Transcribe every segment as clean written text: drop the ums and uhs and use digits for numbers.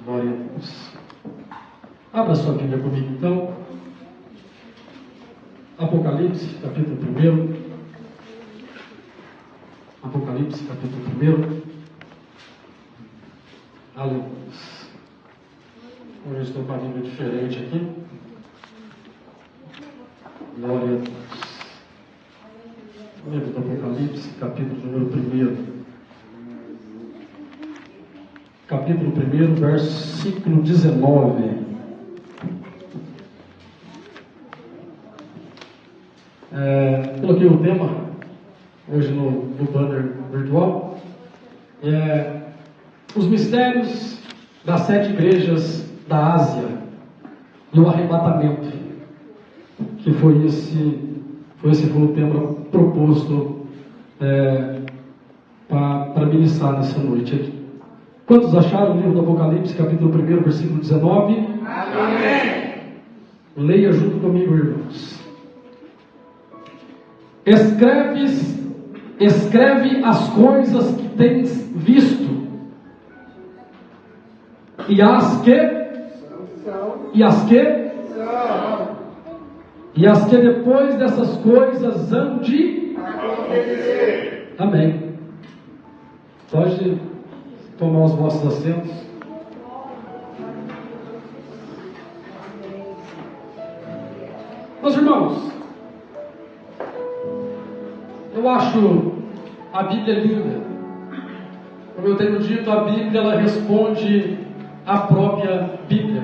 Glória a Deus. Abra sua Bíblia comigo então. Apocalipse, capítulo 1. Apocalipse, capítulo 1. Aleluia. Hoje eu estou com a Bíblia diferente aqui. Glória a Deus. Livro do Apocalipse, capítulo número 1. Capítulo 1, versículo 19. Coloquei o tema hoje no banner virtual. Os mistérios das 7 igrejas da Ásia e o arrebatamento, que foi o tema proposto para ministrar nessa noite aqui. Quantos acharam o livro do Apocalipse, capítulo 1, versículo 19? Amém. Leia junto comigo, irmãos. Escreve as coisas que tens visto, e as que depois dessas coisas hão de acontecer. Amém. Pode tomar os vossos assentos. Meus irmãos, eu acho a Bíblia linda. Como eu tenho dito, a Bíblia ela responde à própria Bíblia.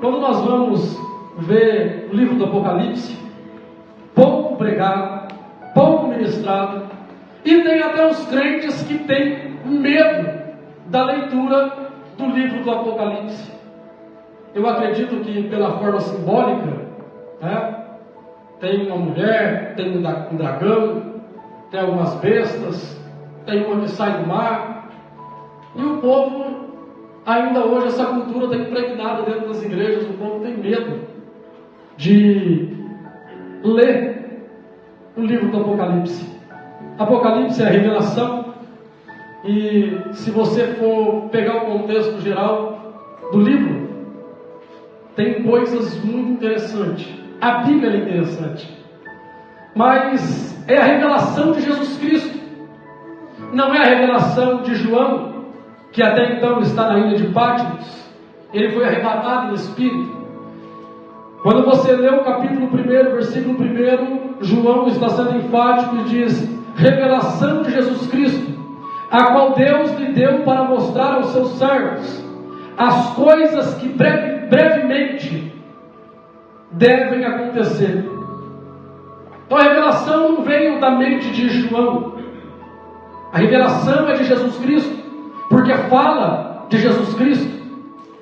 Quando nós vamos ver o livro do Apocalipse, pouco pregado, pouco ministrado, e tem até os crentes que têm medo da leitura do livro do Apocalipse. Eu acredito que pela forma simbólica, tem uma mulher, tem um dragão, tem algumas bestas, tem uma que sai do mar, e o povo, ainda hoje, essa cultura está impregnada dentro das igrejas. O povo tem medo de ler o livro do Apocalipse. Apocalipse é a revelação, e se você for pegar o contexto geral do livro, tem coisas muito interessantes. A Bíblia é interessante, mas é a revelação de Jesus Cristo, não é a revelação de João, que até então está na ilha de Patmos. Ele foi arrebatado em espírito. Quando você lê o capítulo 1, versículo 1, João está sendo enfático e diz: revelação de Jesus Cristo, a qual Deus lhe deu para mostrar aos seus servos as coisas que brevemente devem acontecer. Então a revelação não veio da mente de João. A revelação é de Jesus Cristo, porque fala de Jesus Cristo.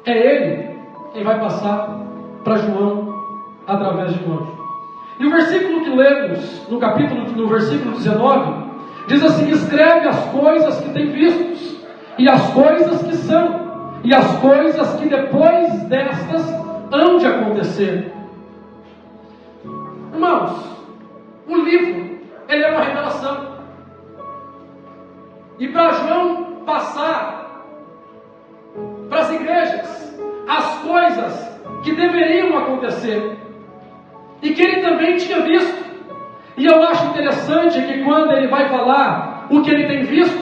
É Ele quem vai passar para João através de um anjo. E o versículo que lemos no versículo 19 diz assim: escreve as coisas que tem vistos, e as coisas que são, e as coisas que depois destas hão de acontecer. Irmãos, o livro, ele é uma revelação. E para João passar para as igrejas as coisas que deveriam acontecer, e que ele também tinha visto. E eu acho interessante que quando ele vai falar o que ele tem visto,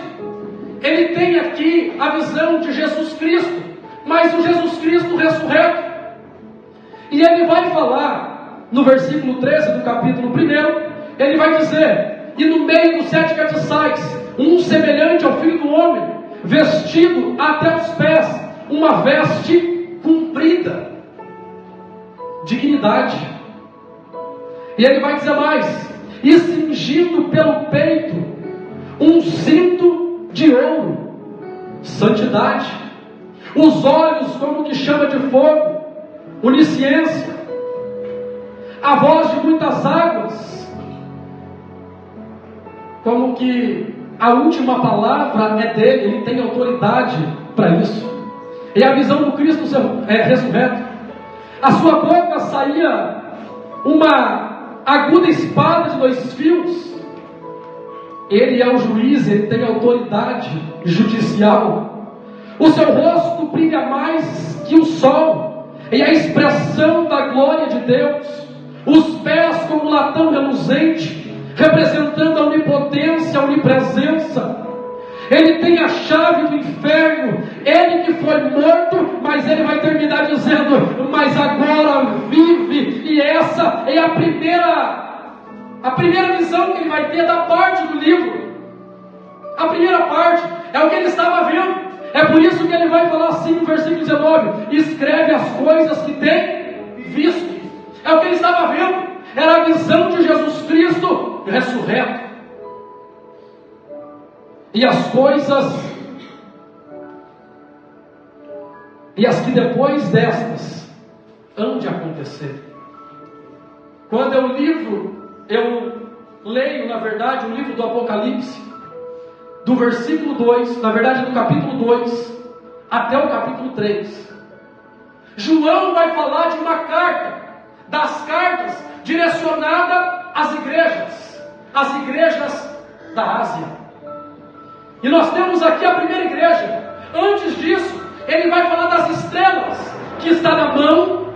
ele tem aqui a visão de Jesus Cristo, mas o Jesus Cristo ressurreto. E ele vai falar no versículo 13 do capítulo 1, ele vai dizer: e no meio dos 7 castiçais, um semelhante ao Filho do Homem, vestido até os pés, uma veste comprida, dignidade. E ele vai dizer mais: e cingindo pelo peito um cinto de ouro, santidade, os olhos como que chama de fogo, onisciência, a voz de muitas águas, como que a última palavra é dele, ele tem autoridade para isso. E a visão do Cristo ressurreto. A sua boca saía uma aguda espada de 2 fios. Ele é o juiz, ele tem autoridade judicial. O seu rosto brilha mais que o sol, e a expressão da glória de Deus. Os pés como latão reluzente, representando a onipotência, a onipresença. Ele tem a chave do inferno. Ele que foi morto, mas ele vai terminar dizendo: mas agora vive. E essa é a primeira visão que ele vai ter da parte do livro. A primeira parte é o que ele estava vendo. É por isso que ele vai falar assim no versículo 19: escreve as coisas que tem visto. É o que ele estava vendo. Era a visão de Jesus Cristo ressurreto. E as coisas, e as que depois destas hão de acontecer. Quando eu leio, na verdade, o livro do Apocalipse, do versículo 2, na verdade do capítulo 2, até o capítulo 3. João vai falar de uma carta, das cartas direcionada às igrejas da Ásia. E nós temos aqui a primeira igreja. Antes disso, ele vai falar das estrelas que está na mão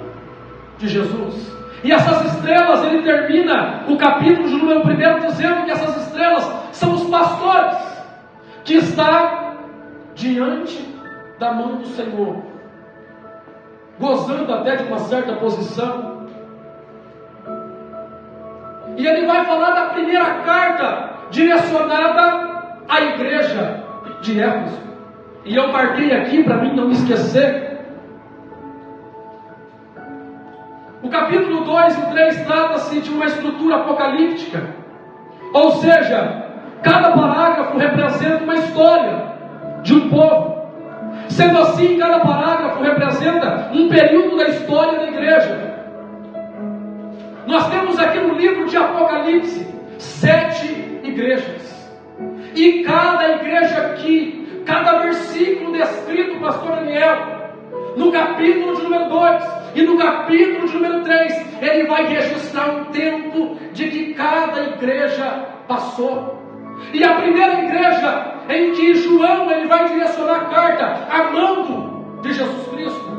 de Jesus. E essas estrelas, ele termina o capítulo de número 1 dizendo que essas estrelas são os pastores que está diante da mão do Senhor, gozando até de uma certa posição. E ele vai falar da primeira carta direcionada à igreja de Éfeso. E eu marquei aqui para mim não me esquecer. O capítulo 2 e 3 trata-se de uma estrutura apocalíptica. Ou seja, cada parágrafo representa uma história de um povo. Sendo assim, cada parágrafo representa um período da história da igreja. Nós temos aqui no livro de Apocalipse 7 igrejas. E cada igreja aqui, cada versículo descrito, pastor Daniel, no capítulo de número 2 e no capítulo de número 3, ele vai registrar um tempo de que cada igreja passou. E a primeira igreja em que João ele vai direcionar a carta amando de Jesus Cristo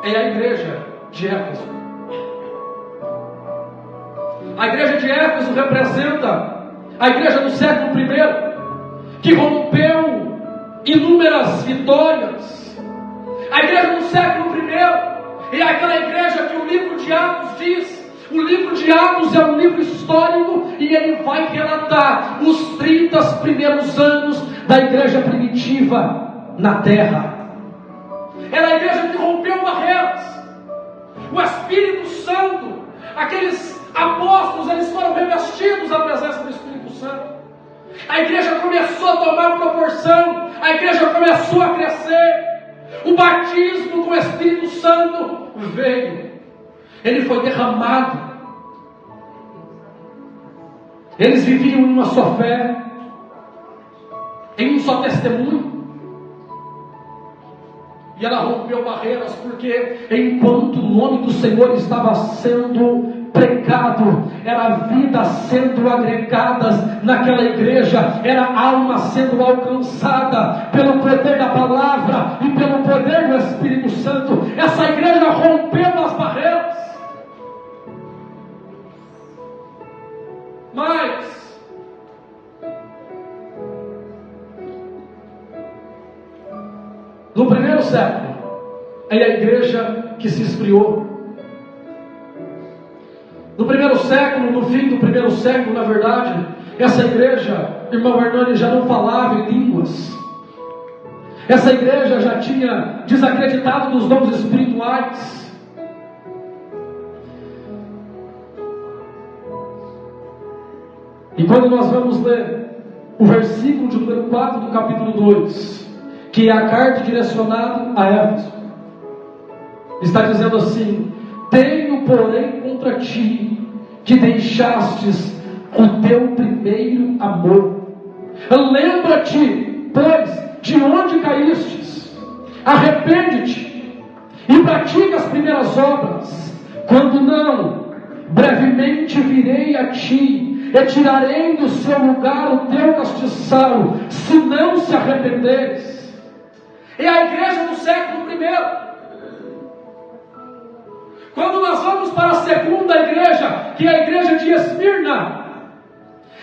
é a igreja de Éfeso. A igreja de Éfeso representa a igreja do século I, que rompeu inúmeras vitórias. A igreja do século I é aquela igreja que o livro de Atos diz. O livro de Atos é um livro histórico e ele vai relatar os 30 primeiros anos da igreja primitiva na terra. Era a igreja que rompeu barreiras. O Espírito Santo, aqueles apóstolos, eles foram revestidos à presença do Espírito Santo. A igreja começou a tomar proporção. A igreja começou a crescer. O batismo com o Espírito Santo veio. Ele foi derramado. Eles viviam em uma só fé, em um só testemunho. E ela rompeu barreiras, porque enquanto o nome do Senhor estava sendo pregado, era vida sendo agregadas naquela igreja, era alma sendo alcançada pelo poder da palavra e pelo poder do Espírito Santo. Essa igreja rompeu as barreiras. Mas no primeiro século é a igreja que se esfriou. No primeiro século, no fim do primeiro século, na verdade, essa igreja, irmão Hernani, já não falava em línguas. Essa igreja já tinha desacreditado dos dons espirituais. E quando nós vamos ler o versículo de número 4 do capítulo 2, que é a carta direcionada a Éfeso, está dizendo assim: tenho, porém, contra ti, que deixastes o teu primeiro amor. Lembra-te, pois, de onde caístes, arrepende-te, e pratica as primeiras obras. Quando não, brevemente virei a ti, e tirarei do seu lugar o teu castiçal, se não se arrependeres. É a igreja do século I. Quando nós vamos para a segunda igreja, que é a igreja de Esmirna,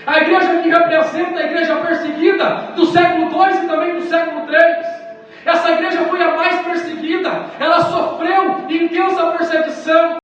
a igreja que representa a igreja perseguida do século II e também do século III. Essa igreja foi a mais perseguida, ela sofreu intensa perseguição.